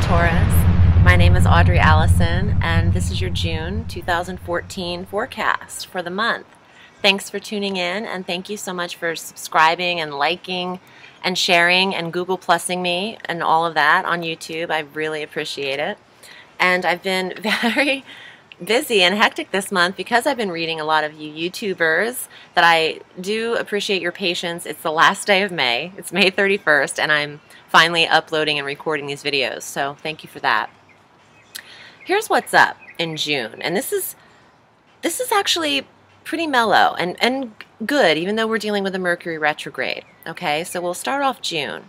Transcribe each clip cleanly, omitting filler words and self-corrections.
Taurus. My name is Audrey Alison, and this is your June 2014 forecast for the month. Thanks for tuning in, and thank you so much for subscribing and liking and sharing and Google Plusing me and all of that on YouTube. I really appreciate it. And I've been very busy and hectic this month because I've been reading a lot of you YouTubers that I do appreciate your patience. It's the last day of May. It's May 31st, and I'm finally uploading and recording these videos, so thank you for that. Here's what's up in June, and this is actually pretty mellow and good, even though we're dealing with a Mercury retrograde. Okay, so we'll start off June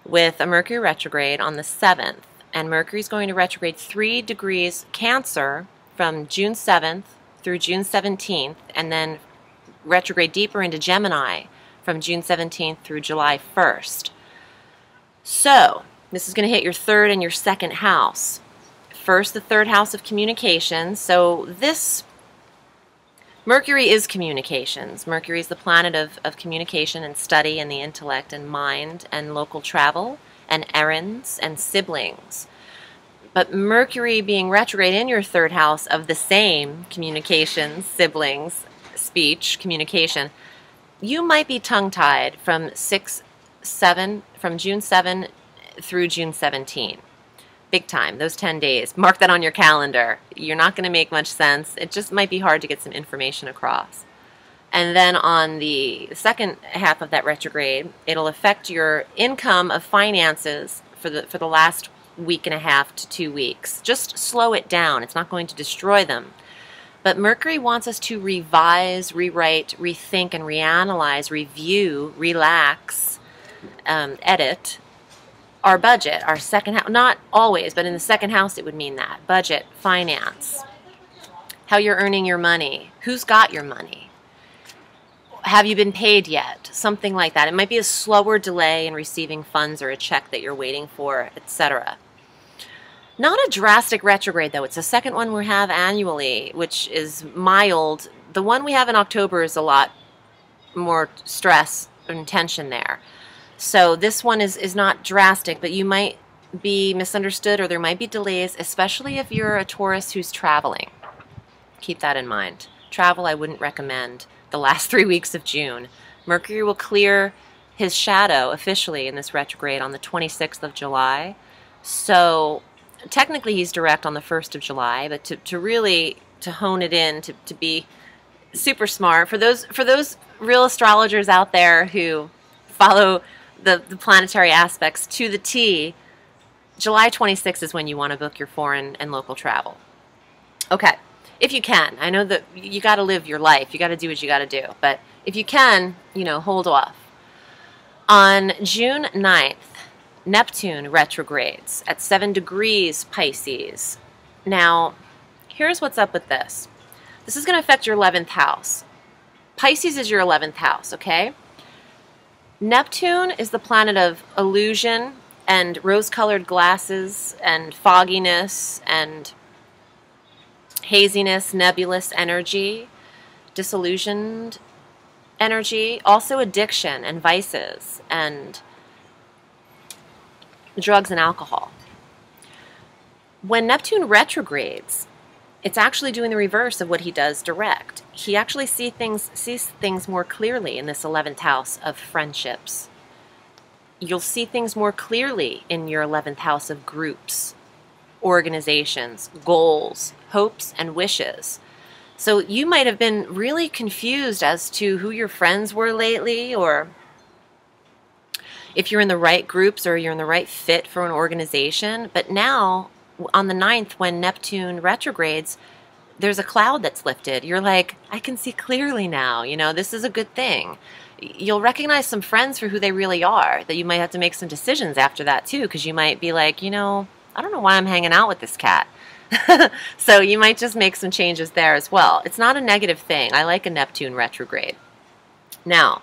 with a Mercury retrograde on the 7th, and Mercury's going to retrograde 3 degrees Cancer from June 7th through June 17th, and then retrograde deeper into Gemini from June 17th through July 1st. So this is going to hit your 3rd and your 2nd house. First, the 3rd house of communications. So this Mercury is communications. Mercury is the planet of communication and study and the intellect and mind and local travel and errands and siblings. But Mercury being retrograde in your 3rd house of the same communications, siblings, speech, communication, you might be tongue-tied from June 7 through June 17. Big time, those 10 days. Mark that on your calendar. You're not going to make much sense. It just might be hard to get some information across. And then on the 2nd half of that retrograde, it'll affect your income of finances for the last week and a half to 2 weeks. Just slow it down. It's not going to destroy them. But Mercury wants us to revise, rewrite, rethink, and reanalyze, review, relax, edit our budget, our 2nd house. Not always, but in the 2nd house it would mean that. Budget, finance, how you're earning your money, who's got your money, have you been paid yet, something like that. It might be a slower delay in receiving funds or a check that you're waiting for, etc. Not a drastic retrograde, though. It's the 2nd one we have annually, which is mild. The one we have in October is a lot more stress and tension there. So this one is not drastic, but you might be misunderstood or there might be delays, especially if you're a Taurus who's traveling. Keep that in mind. Travel I wouldn't recommend the last 3 weeks of June. Mercury will clear his shadow officially in this retrograde on the 26th of July. So technically he's direct on the 1st of July, but to really hone it in, to be super smart, for those real astrologers out there who follow the planetary aspects to the T, July 26th is when you want to book your foreign and local travel. Okay, if you can. I know that you got to live your life. You got to do what you got to do. But if you can, hold off. On June 9th, Neptune retrogrades at 7 degrees Pisces. Now, here's what's up with this. This is going to affect your 11th house. Pisces is your 11th house, okay? Neptune is the planet of illusion and rose-colored glasses and fogginess and haziness, nebulous energy, disillusioned energy, also addiction and vices and drugs and alcohol. When Neptune retrogrades, it's actually doing the reverse of what he does direct. He actually sees things more clearly in this 11th house of friendships. You'll see things more clearly in your 11th house of groups, organizations, goals, hopes, and wishes. So you might have been really confused as to who your friends were lately, or if you're in the right groups or you're in the right fit for an organization. But now, on the 9th, when Neptune retrogrades, there's a cloud that's lifted. You're like, I can see clearly now. This is a good thing. You'll recognize some friends for who they really are, that you might have to make some decisions after that, too, because you might be like, I don't know why I'm hanging out with this cat. So you might just make some changes there as well. It's not a negative thing. I like a Neptune retrograde. Now,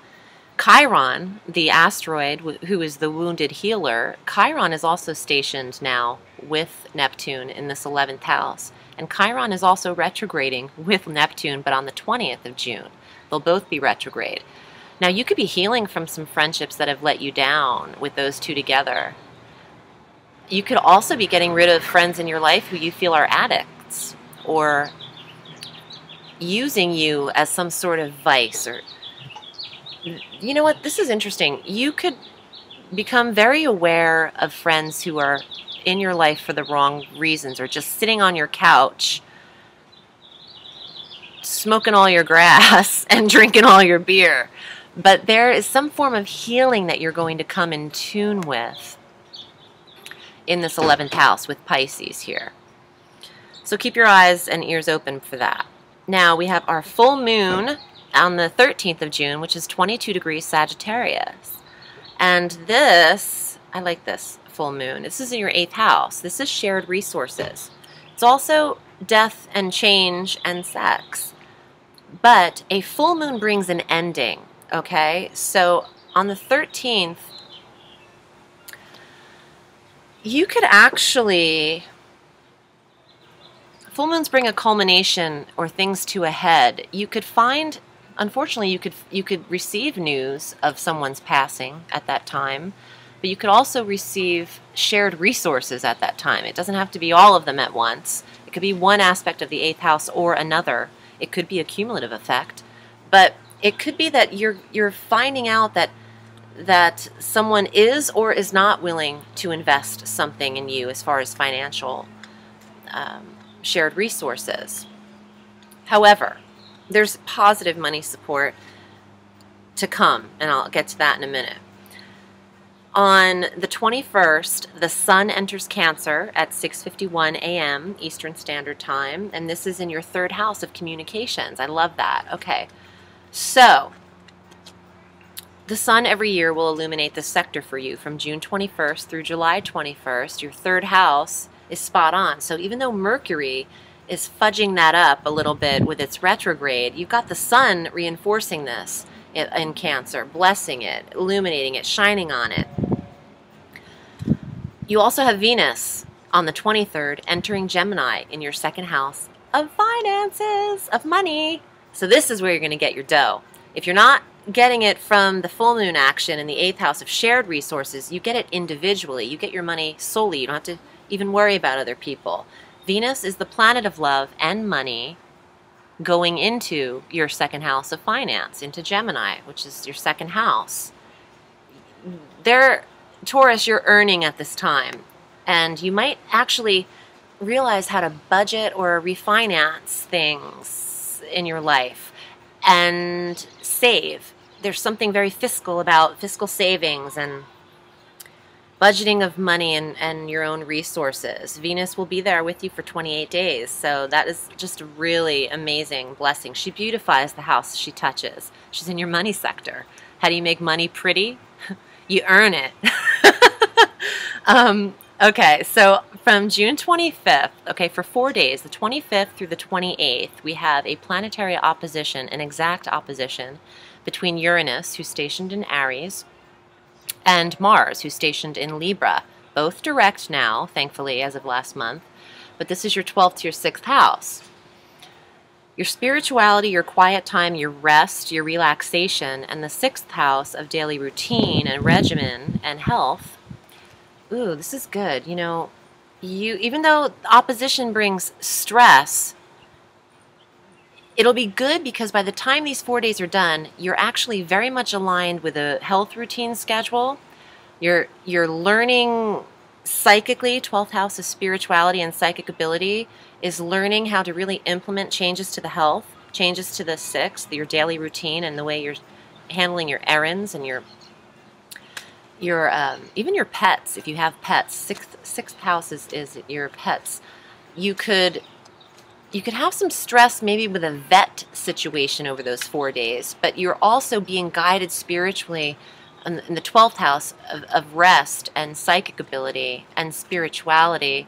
Chiron, the asteroid who is the wounded healer, Chiron is also stationed now with Neptune in this 11th house. And Chiron is also retrograding with Neptune, but on the 20th of June. They'll both be retrograde. Now, you could be healing from some friendships that have let you down with those two together. You could also be getting rid of friends in your life who you feel are addicts or using you as some sort of vice. Or, you know what, this is interesting. You could become very aware of friends who are in your life for the wrong reasons, or just sitting on your couch smoking all your grass and drinking all your beer. But there is some form of healing that you're going to come in tune with in this 11th house with Pisces here. So keep your eyes and ears open for that. Now we have our full moon on the 13th of June, which is 22 degrees Sagittarius. And this, I like this full moon. This is in your 8th house. This is shared resources. It's also death and change and sex. But a full moon brings an ending, okay? So on the 13th, you could actually, full moons bring a culmination or things to a head. You could find, unfortunately, you could receive news of someone's passing at that time, but you could also receive shared resources at that time. It doesn't have to be all of them at once. It could be one aspect of the 8th house or another. It could be a cumulative effect, but it could be that you're finding out that someone is or is not willing to invest something in you as far as financial shared resources. However, there's positive money support to come, and I'll get to that in a minute. On the 21st, the Sun enters Cancer at 6:51 a.m. Eastern Standard Time, and this is in your 3rd house of communications. I love that. Okay, so the Sun every year will illuminate this sector for you from June 21st through July 21st. Your 3rd house is spot on. So even though Mercury is fudging that up a little bit with its retrograde, you've got the Sun reinforcing this in Cancer, blessing it, illuminating it, shining on it. You also have Venus on the 23rd entering Gemini in your 2nd house of finances, of money. So this is where you're going to get your dough. If you're not getting it from the full moon action in the 8th house of shared resources, you get it individually. You get your money solely. You don't have to even worry about other people. Venus is the planet of love and money going into your 2nd house of finance, into Gemini, which is your 2nd house. Taurus, you're earning at this time, and you might actually realize how to budget or refinance things in your life and save. There's something very fiscal about fiscal savings and budgeting of money and your own resources. Venus will be there with you for 28 days, so that is just a really amazing blessing. She beautifies the house she touches. She's in your money sector. How do you make money pretty? You earn it. Okay, so from June 25th, okay, for 4 days, the 25th through the 28th, we have a planetary opposition, an exact opposition, between Uranus, who's stationed in Aries, and Mars, who's stationed in Libra. Both direct now, thankfully, as of last month, but this is your 12th to your 6th house. Your spirituality, your quiet time, your rest, your relaxation, and the 6th house of daily routine and regimen and health. Ooh, this is good. You know, even though opposition brings stress, it'll be good because by the time these 4 days are done, you're actually very much aligned with a health routine schedule. You're learning psychically. 12th house of spirituality and psychic ability is learning how to really implement changes to the health, changes to the 6th, your daily routine, and the way you're handling your errands and your even your pets. If you have pets, sixth house is your pets. You could have some stress maybe with a vet situation over those 4 days, but you're also being guided spiritually in the 12th house of rest and psychic ability and spirituality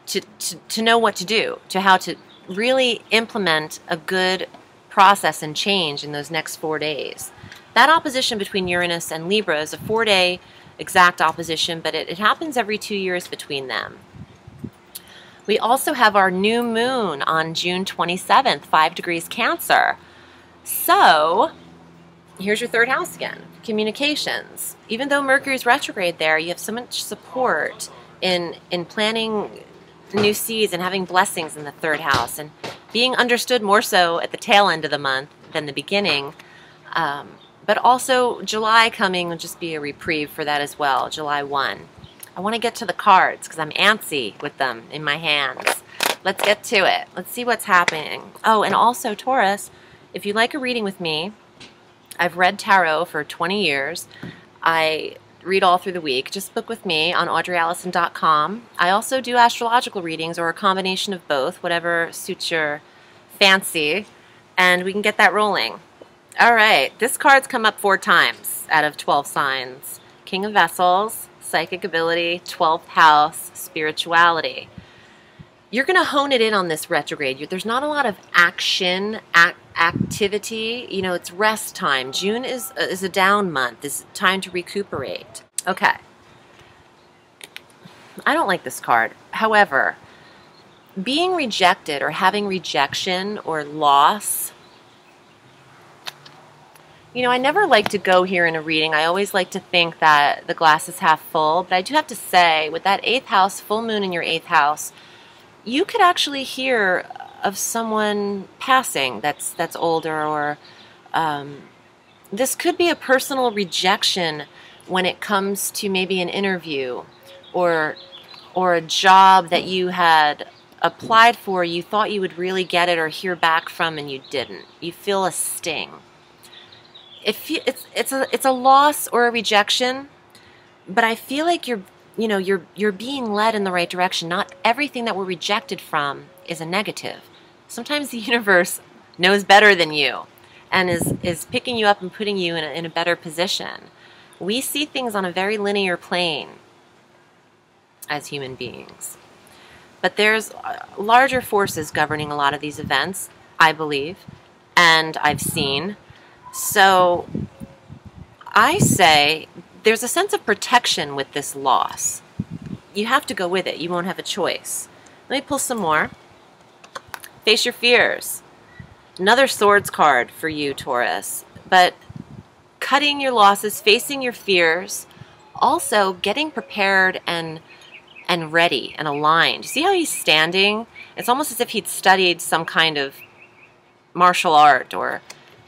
to know what to do, to how to really implement a good process and change in those next 4 days. That opposition between Uranus and Libra is a 4-day exact opposition, but it happens every 2 years between them. We also have our new moon on June 27th, 5 degrees Cancer. So here's your 3rd house again, communications. Even though Mercury's retrograde there, you have so much support in planning new seeds and having blessings in the third house and being understood more so at the tail end of the month than the beginning. But also July coming will just be a reprieve for that as well, July 1. I want to get to the cards because I'm antsy with them in my hands. Let's get to it. Let's see what's happening. Oh, and also Taurus, if you'd like a reading with me, I've read tarot for 20 years. I read all through the week. Just book with me on audreyallison.com. I also do astrological readings or a combination of both, whatever suits your fancy, and we can get that rolling. All right, this card's come up 4 times out of 12 signs. King of Vessels, psychic ability, 12th house, spirituality. You're going to hone it in on this retrograde. There's not a lot of action, activity. You know, it's rest time. June is a down month. It's time to recuperate. Okay. I don't like this card. However, being rejected or having rejection or loss, you know, I never like to go here in a reading. I always like to think that the glass is half full. But I do have to say, with that 8th house, full moon in your 8th house, you could actually hear of someone passing that's older, or this could be a personal rejection when it comes to maybe an interview or a job that you had applied for. You thought you would really get it or hear back from, and you didn't. You feel a sting. It's a loss or a rejection, but I feel like you're being led in the right direction. Not everything that we're rejected from is a negative. Sometimes the universe knows better than you and is picking you up and putting you in a better position. We see things on a very linear plane as human beings. But there's larger forces governing a lot of these events, I believe, and I've seen. So I say there's a sense of protection with this loss. You have to go with it. You won't have a choice. Let me pull some more. Face your fears. Another swords card for you, Taurus. But cutting your losses, facing your fears, also getting prepared and ready and aligned. See how he's standing? It's almost as if he'd studied some kind of martial art or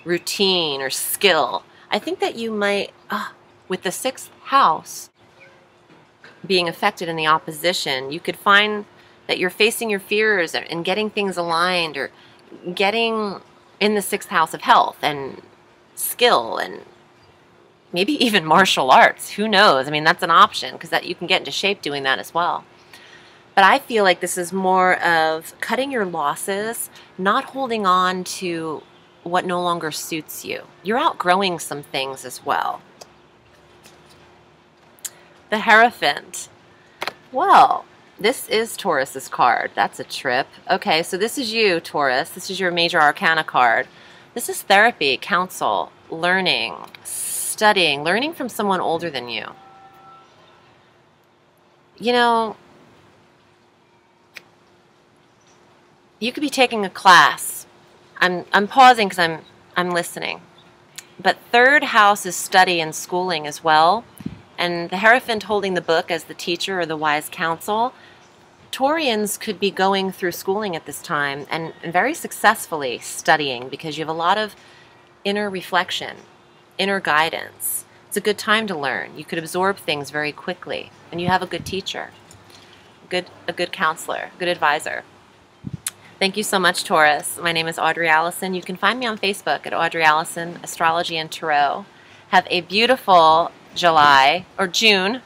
routine or skill. I think that you might, with the 6th house being affected in the opposition, you could find that you're facing your fears and getting things aligned, or getting in the 6th house of health and skill and maybe even martial arts. Who knows? I mean, that's an option because that you can get into shape doing that as well. But I feel like this is more of cutting your losses, not holding on to what no longer suits you. You're outgrowing some things as well. The Hierophant. Well, this is Taurus's card. That's a trip. Okay, so this is you, Taurus. This is your major arcana card. This is therapy, counsel, learning, studying, learning from someone older than you. You know, you could be taking a class. I'm pausing because I'm listening. But 3rd house is study and schooling as well. And the Hierophant holding the book as the teacher or the wise counsel. Taurians could be going through schooling at this time and very successfully studying, because you have a lot of inner reflection, inner guidance. It's a good time to learn. You could absorb things very quickly, and you have a good teacher, a good counselor, a good advisor. Thank you so much, Taurus. My name is Audrey Alison. You can find me on Facebook at Audrey Alison, Astrology and Tarot. Have a beautiful July, or June.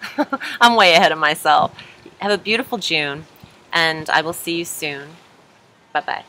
I'm way ahead of myself. Have a beautiful June, and I will see you soon. Bye-bye.